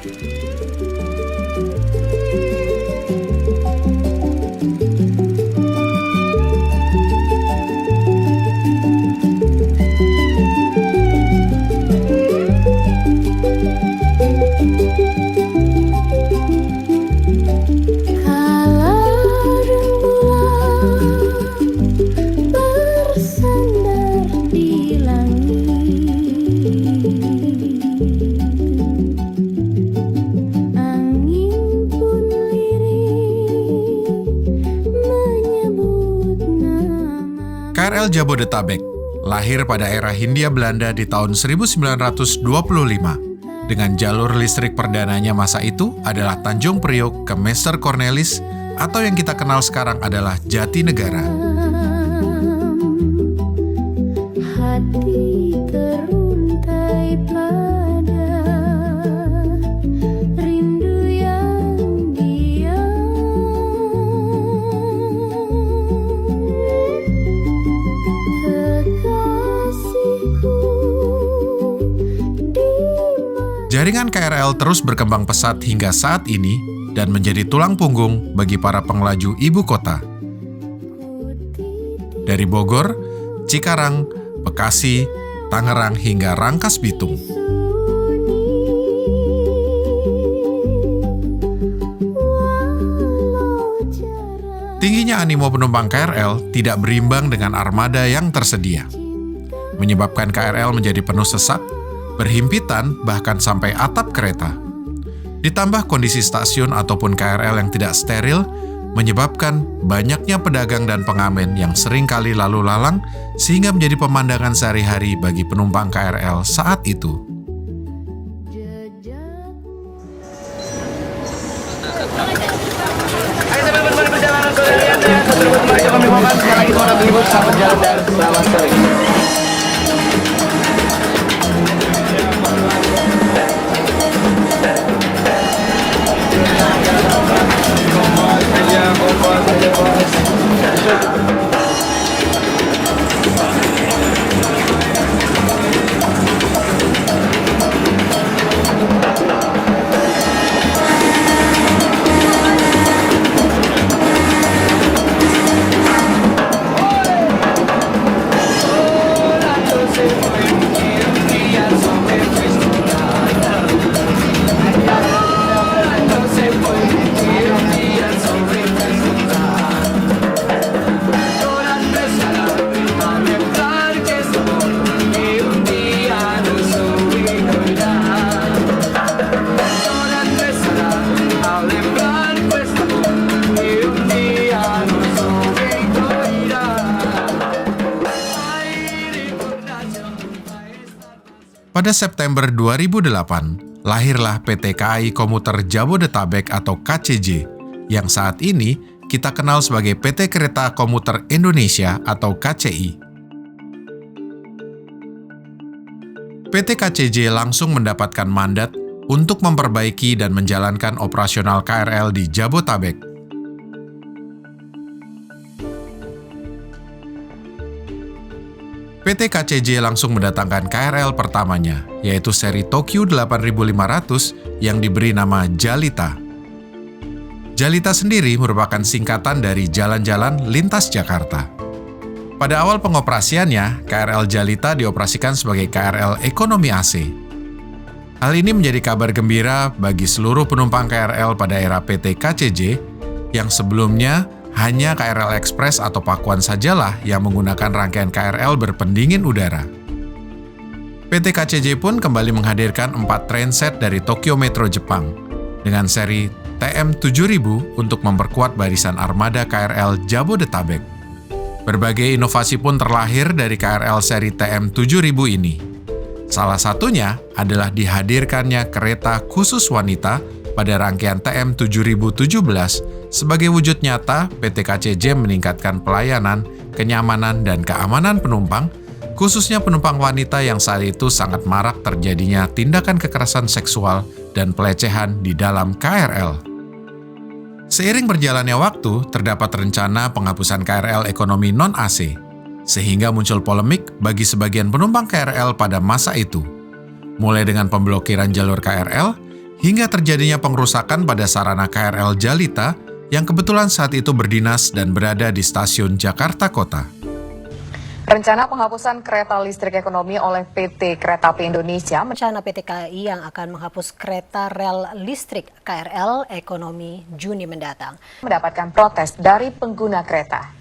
KRL Jabodetabek lahir pada era Hindia Belanda di tahun 1925. Dengan jalur listrik perdananya masa itu adalah Tanjung Priok ke Meester Cornelis atau yang kita kenal sekarang adalah Jatinegara. Hati teruntai pada rindu yang diam. Kekasihku Jaringan KRL terus berkembang pesat hingga saat ini dan menjadi tulang punggung bagi para pengelaju ibu kota. Dari Bogor, Cikarang, Bekasi, Tangerang hingga Rangkas Bitung. Tingginya animo penumpang KRL tidak berimbang dengan armada yang tersedia, menyebabkan KRL menjadi penuh sesak, berhimpitan bahkan sampai atap kereta. Ditambah kondisi stasiun ataupun KRL yang tidak steril, menyebabkan banyaknya pedagang dan pengamen yang sering kali lalu lalang sehingga menjadi pemandangan sehari-hari bagi penumpang KRL saat itu. Ayo sambil berbalik perjalanan sore lihat ya. Mari kami mohon sekali lagi para tribun selamat jalan dan selamat sore. Pada September 2008, lahirlah PT KAI Komuter Jabodetabek atau KCJ, yang saat ini kita kenal sebagai PT Kereta Komuter Indonesia atau KCI. PT KCJ langsung mendapatkan mandat untuk memperbaiki dan menjalankan operasional KRL di Jabotabek. PT KCJ langsung mendatangkan KRL pertamanya, yaitu seri Tokyo 8500 yang diberi nama Jalita. Jalita sendiri merupakan singkatan dari Jalan-Jalan Lintas Jakarta. Pada awal pengoperasiannya, KRL Jalita dioperasikan sebagai KRL Ekonomi AC. Hal ini menjadi kabar gembira bagi seluruh penumpang KRL pada era PT KCJ yang sebelumnya hanya KRL Express atau Pakuan sajalah yang menggunakan rangkaian KRL berpendingin udara. PT KCJ pun kembali menghadirkan 4 trainset dari Tokyo Metro Jepang dengan seri TM7000 untuk memperkuat barisan armada KRL Jabodetabek. Berbagai inovasi pun terlahir dari KRL seri TM7000 ini. Salah satunya adalah dihadirkannya kereta khusus wanita pada rangkaian TM7017 sebagai wujud nyata PT KCJ meningkatkan pelayanan, kenyamanan, dan keamanan penumpang, khususnya penumpang wanita yang saat itu sangat marak terjadinya tindakan kekerasan seksual dan pelecehan di dalam KRL. Seiring berjalannya waktu, terdapat rencana penghapusan KRL ekonomi non-AC, sehingga muncul polemik bagi sebagian penumpang KRL pada masa itu. Mulai dengan pemblokiran jalur KRL, hingga terjadinya pengerusakan pada sarana KRL Jalita yang kebetulan saat itu berdinas dan berada di stasiun Jakarta Kota. Rencana penghapusan kereta listrik ekonomi oleh PT Kereta Api Indonesia. Rencana PT KAI yang akan menghapus kereta rel listrik KRL ekonomi Juni mendatang Mendapatkan protes dari pengguna kereta.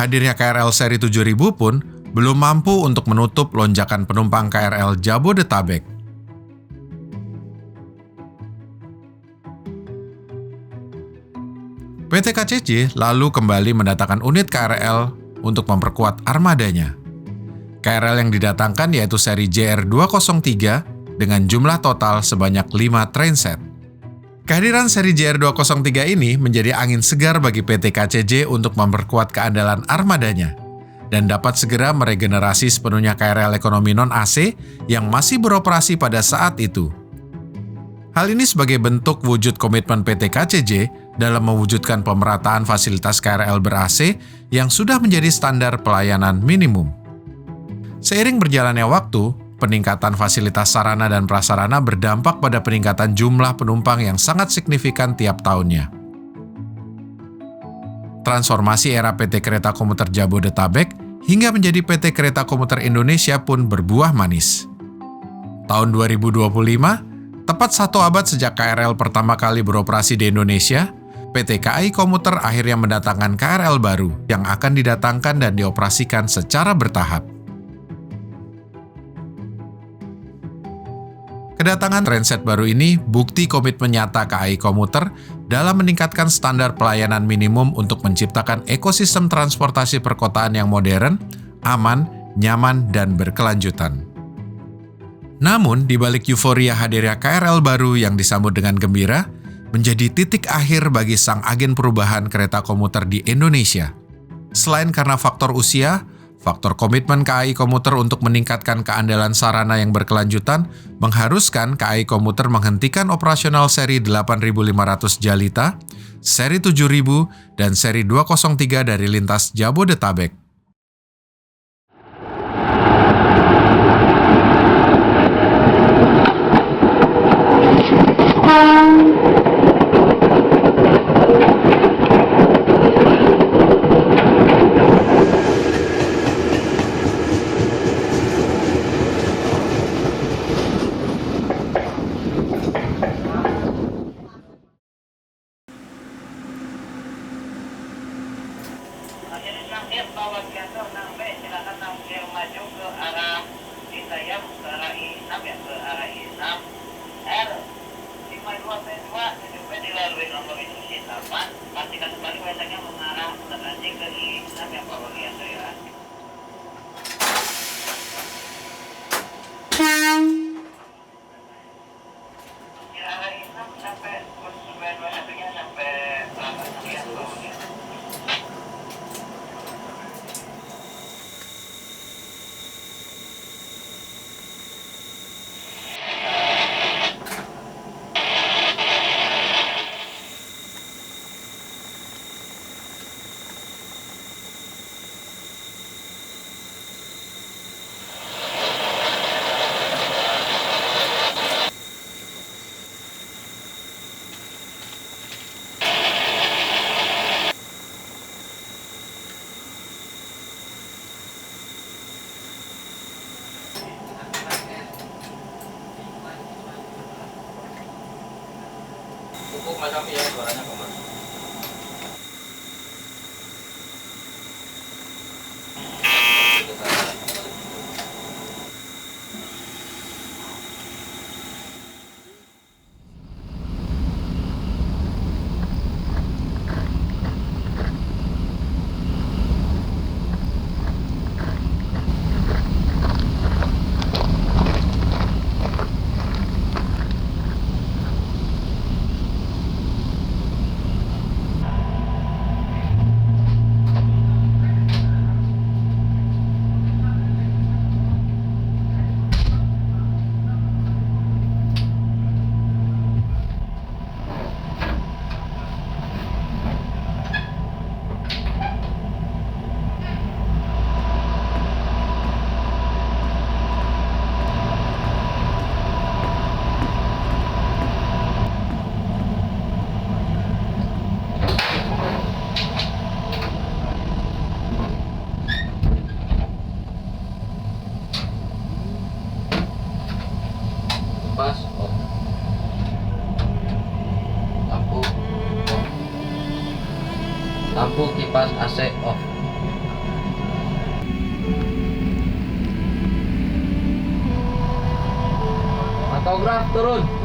Hadirnya KRL seri 7000 pun belum mampu untuk menutup lonjakan penumpang KRL Jabodetabek. PT KCJ lalu kembali mendatangkan unit KRL untuk memperkuat armadanya. KRL yang didatangkan yaitu seri JR203 dengan jumlah total sebanyak 5 trainset. Kehadiran seri JR203 ini menjadi angin segar bagi PT KCJ untuk memperkuat keandalan armadanya dan dapat segera meregenerasi sepenuhnya KRL ekonomi non-AC yang masih beroperasi pada saat itu. Hal ini sebagai bentuk wujud komitmen PT KCJ dalam mewujudkan pemerataan fasilitas KRL ber-AC yang sudah menjadi standar pelayanan minimum. Seiring berjalannya waktu, peningkatan fasilitas sarana dan prasarana berdampak pada peningkatan jumlah penumpang yang sangat signifikan tiap tahunnya. Transformasi era PT Kereta Komuter Jabodetabek hingga menjadi PT Kereta Komuter Indonesia pun berbuah manis. Tahun 2025, tepat 1 abad sejak KRL pertama kali beroperasi di Indonesia, PT KAI Komuter akhirnya mendatangkan KRL baru yang akan didatangkan dan dioperasikan secara bertahap. Kedatangan trainset baru ini bukti komitmen nyata KAI Komuter dalam meningkatkan standar pelayanan minimum untuk menciptakan ekosistem transportasi perkotaan yang modern, aman, nyaman, dan berkelanjutan. Namun, di balik euforia hadirnya KRL baru yang disambut dengan gembira, menjadi titik akhir bagi sang agen perubahan kereta komuter di Indonesia. Selain karena faktor usia, faktor komitmen KAI Komuter untuk meningkatkan keandalan sarana yang berkelanjutan mengharuskan KAI Komuter menghentikan operasional seri 8500 Jalita, seri 7000, dan seri 203 dari lintas Jabodetabek. Silakan langsung maju ke arah Citayam, ke arah I6 ya, ke arah I6 R52P2 TJP dilalui nomor instruksi 8. Pastikan kembali WhatsApp-nya mengarah nanti ke I6 ya Pak Wagianto ya. Di arah I6 sampai konsumen WhatsApp-nya sampai Pak ya Pak Wagianto. Pupuk macam ya, suaranya kemana? Lampu kipas AC off. Pantograf turun.